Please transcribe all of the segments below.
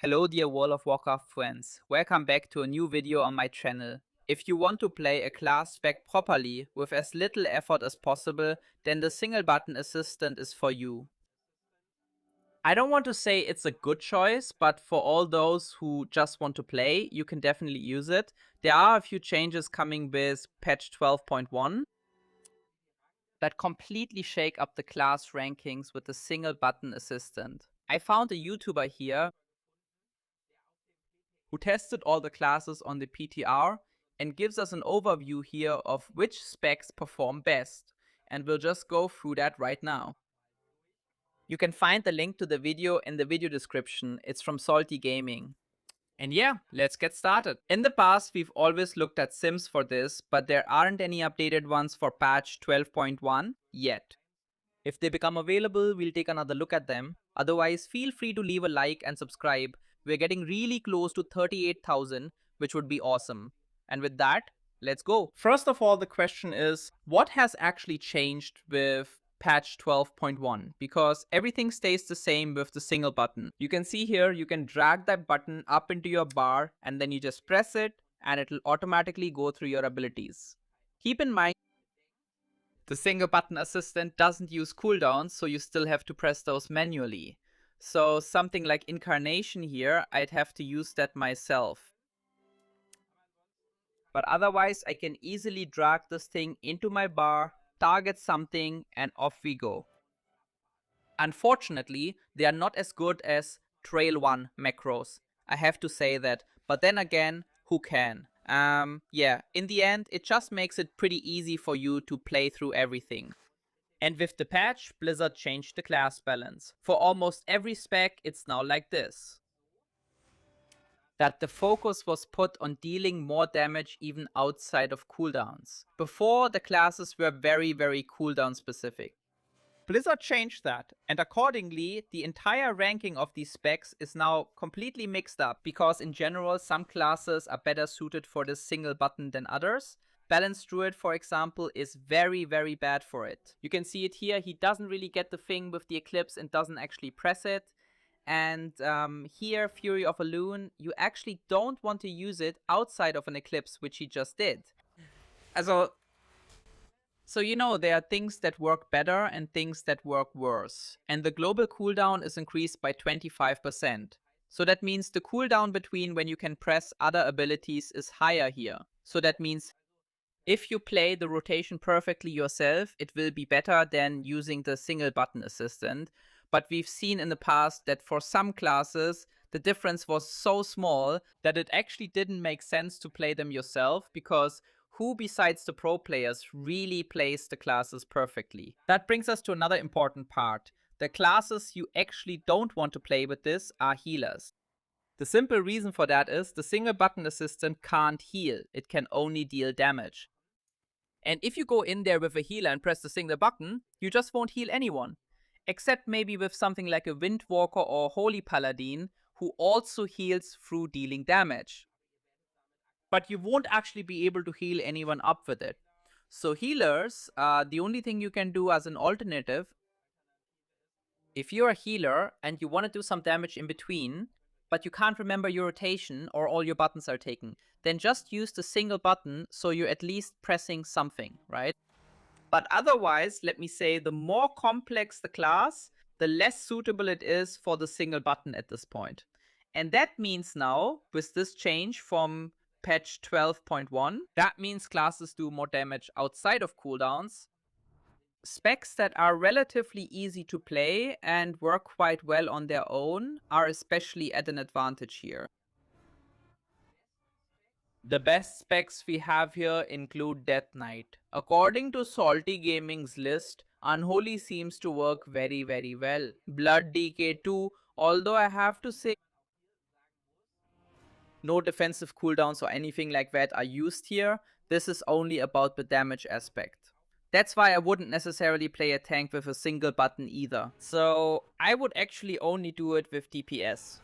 Hello dear World of Warcraft friends, welcome back to a new video on my channel. If you want to play a class spec properly with as little effort as possible, then the single button assistant is for you. I don't want to say it's a good choice, but for all those who just want to play, you can definitely use it. There are a few changes coming with patch 12.1 that completely shake up the class rankings with the single button assistant. I found a YouTuber here who tested all the classes on the PTR and gives us an overview here of which specs perform best, and we'll just go through that right now. You can find the link to the video in the video description. It's from Salty Gaming. And yeah, let's get started. In the past, we've always looked at sims for this, but there aren't any updated ones for patch 12.1 yet. If they become available, we'll take another look at them. Otherwise, feel free to leave a like and subscribe. We're getting really close to 38,000, which would be awesome. And with that, let's go. First of all, the question is, what has actually changed with patch 12.1? Because everything stays the same with the single button. You can see here, you can drag that button up into your bar and then you just press it and it'll automatically go through your abilities. Keep in mind, the single button assistant doesn't use cooldowns, so you still have to press those manually. So something like incarnation here, I'd have to use that myself. But otherwise, I can easily drag this thing into my bar, target something, and off we go. Unfortunately, they are not as good as Trail 1 macros. I have to say that. But then again, who can? Yeah, in the end, it just makes it pretty easy for you to play through everything. And with the patch, Blizzard changed the class balance. For almost every spec, it's now like this. That the focus was put on dealing more damage even outside of cooldowns. Before, the classes were very cooldown specific. Blizzard changed that, and accordingly, the entire ranking of these specs is now completely mixed up, because in general, some classes are better suited for this single button than others. Balanced Druid, for example, is very bad for it. You can see it here, he doesn't really get the thing with the Eclipse and doesn't actually press it. And here, Fury of a Loon, you actually don't want to use it outside of an Eclipse, which he just did. So you know, there are things that work better and things that work worse. And the global cooldown is increased by 25%. So that means the cooldown between when you can press other abilities is higher here. So that means if you play the rotation perfectly yourself, it will be better than using the single button assistant. But we've seen in the past that for some classes, the difference was so small that it actually didn't make sense to play them yourself, because who besides the pro players really plays the classes perfectly? That brings us to another important part. The classes you actually don't want to play with this are healers. The simple reason for that is the single button assistant can't heal, it can only deal damage. And if you go in there with a healer and press the single button, you just won't heal anyone. Except maybe with something like a Windwalker or Holy Paladin, who also heals through dealing damage. But you won't actually be able to heal anyone up with it. So healers, the only thing you can do as an alternative, if you're a healer and you want to do some damage in between, but you can't remember your rotation or all your buttons are taken, then just use the single button so you're at least pressing something, right? But otherwise, let me say, the more complex the class, the less suitable it is for the single button at this point. And that means now, with this change from patch 12.1, that means classes do more damage outside of cooldowns. Specs that are relatively easy to play and work quite well on their own are especially at an advantage here. The best specs we have here include Death Knight. According to Salty Gaming's list, Unholy seems to work very well. Blood DK 2, although I have to say no defensive cooldowns or anything like that are used here, this is only about the damage aspect. That's why I wouldn't necessarily play a tank with a single button either. So I would actually only do it with DPS.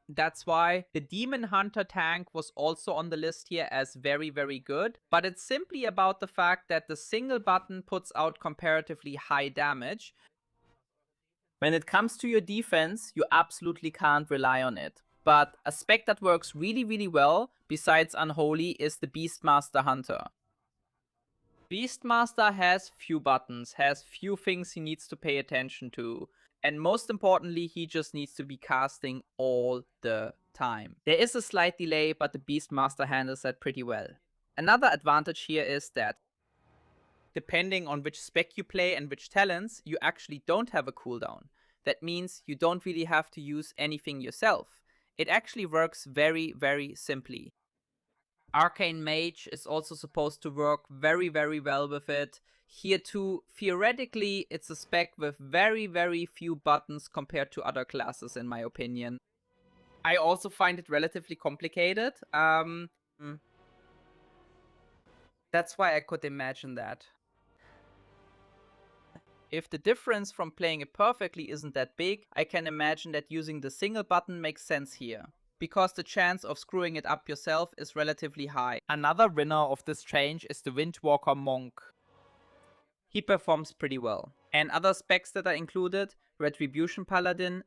That's why the Demon Hunter tank was also on the list here as very good. But it's simply about the fact that the single button puts out comparatively high damage. When it comes to your defense, you absolutely can't rely on it. But a spec that works really well, besides Unholy, is the Beastmaster Hunter. Beastmaster has few buttons, has few things he needs to pay attention to, and most importantly, he just needs to be casting all the time. There is a slight delay, but the Beastmaster handles that pretty well. Another advantage here is that depending on which spec you play and which talents, you actually don't have a cooldown. That means you don't really have to use anything yourself. It actually works very simply. Arcane Mage is also supposed to work very well with it. Here too, theoretically, it's a spec with very few buttons compared to other classes, in my opinion. I also find it relatively complicated. That's why I could imagine that. If the difference from playing it perfectly isn't that big, I can imagine that using the single button makes sense here, because the chance of screwing it up yourself is relatively high. Another winner of this change is the Windwalker Monk. He performs pretty well. And other specs that are included: Retribution Paladin,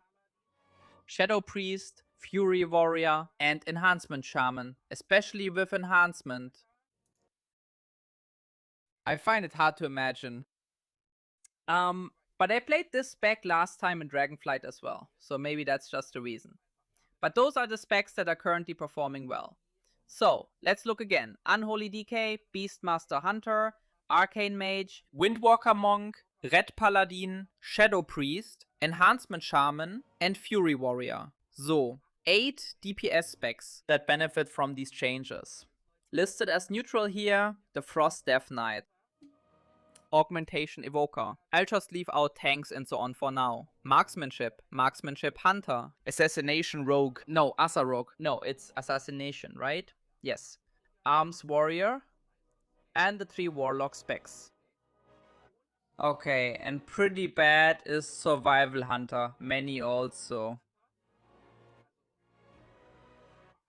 Shadow Priest, Fury Warrior, and Enhancement Shaman, especially with Enhancement. I find it hard to imagine. But I played this spec last time in Dragonflight as well, so maybe that's just the reason. But those are the specs that are currently performing well. So, let's look again. Unholy DK, Beastmaster Hunter, Arcane Mage, Windwalker Monk, Red Paladin, Shadow Priest, Enhancement Shaman, and Fury Warrior. So, 8 DPS specs that benefit from these changes. Listed as neutral here, the Frost Death Knight, Augmentation Evoker. I'll just leave out tanks and so on for now. Marksmanship, Marksmanship Hunter, Assassination Rogue. No, Assa Rogue. No, it's Assassination, right? Yes. Arms Warrior, and the 3 Warlock specs. Okay, and pretty bad is Survival Hunter. Many also.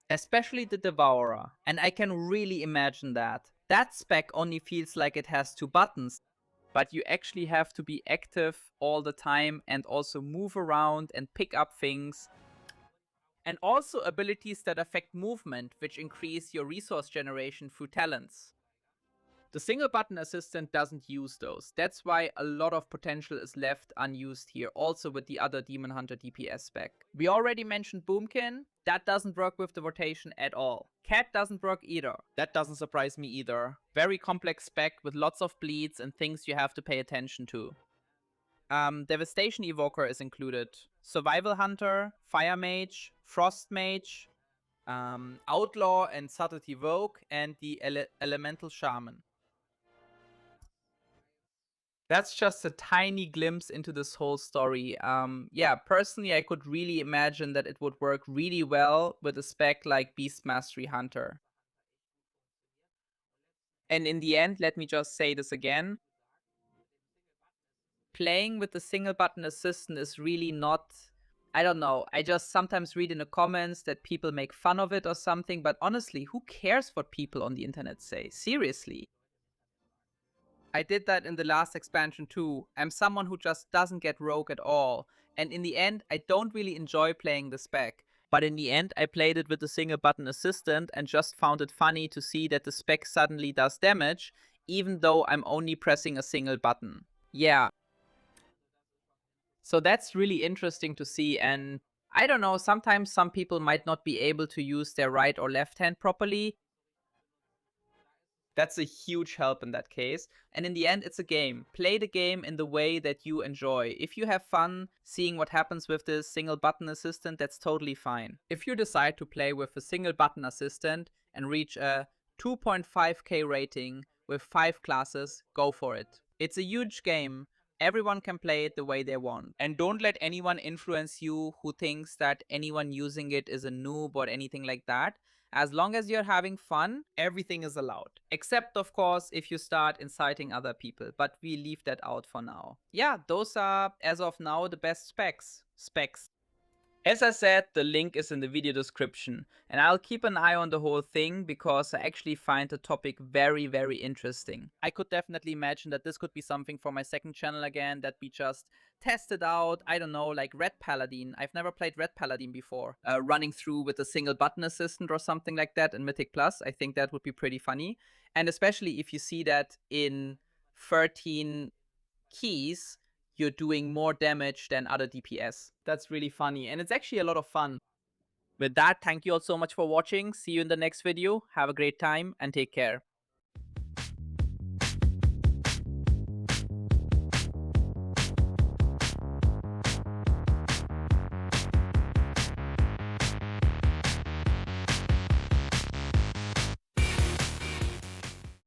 Especially the Devourer. And I can really imagine that. That spec only feels like it has 2 buttons, but you actually have to be active all the time and also move around and pick up things. And also abilities that affect movement, which increase your resource generation through talents. The single button assistant doesn't use those. That's why a lot of potential is left unused here, also with the other Demon Hunter DPS spec. We already mentioned Boomkin. That doesn't work with the rotation at all. Cat doesn't work either. That doesn't surprise me either. Very complex spec with lots of bleeds and things you have to pay attention to. Devastation Evoker is included. Survival Hunter, Fire Mage, Frost Mage, Outlaw and Subtlety Rogue, and the Elemental Shaman. That's just a tiny glimpse into this whole story. Yeah, personally, I could really imagine that it would work really well with a spec like Beast Mastery Hunter. And in the end, let me just say this again. Playing with the single button assistant is really not... I don't know, I just sometimes read in the comments that people make fun of it or something, but honestly, who cares what people on the internet say? Seriously. I did that in the last expansion too. I'm someone who just doesn't get rogue at all. And in the end, I don't really enjoy playing the spec. But in the end, I played it with a single button assistant and just found it funny to see that the spec suddenly does damage, even though I'm only pressing a single button. Yeah. So that's really interesting to see, and I don't know, sometimes some people might not be able to use their right or left hand properly. That's a huge help in that case. And in the end, it's a game. Play the game in the way that you enjoy. If you have fun seeing what happens with this single button assistant, that's totally fine. If you decide to play with a single button assistant and reach a 2.5k rating with 5 classes, go for it. It's a huge game. Everyone can play it the way they want. And don't let anyone influence you who thinks that anyone using it is a noob or anything like that. As long as you're having fun, everything is allowed. Except, of course, if you start inciting other people. But we leave that out for now. Yeah, those are, as of now, the best specs. As I said, the link is in the video description, and I'll keep an eye on the whole thing because I actually find the topic very, very interesting. I could definitely imagine that this could be something for my second channel again, that we just test it out. I don't know, like Red Paladin. I've never played Red Paladin before. Running through with a single button assistant or something like that in Mythic Plus. I think that would be pretty funny. And especially if you see that in 13 keys, you're doing more damage than other DPS. That's really funny, and it's actually a lot of fun. With that, thank you all so much for watching. See you in the next video. Have a great time and take care.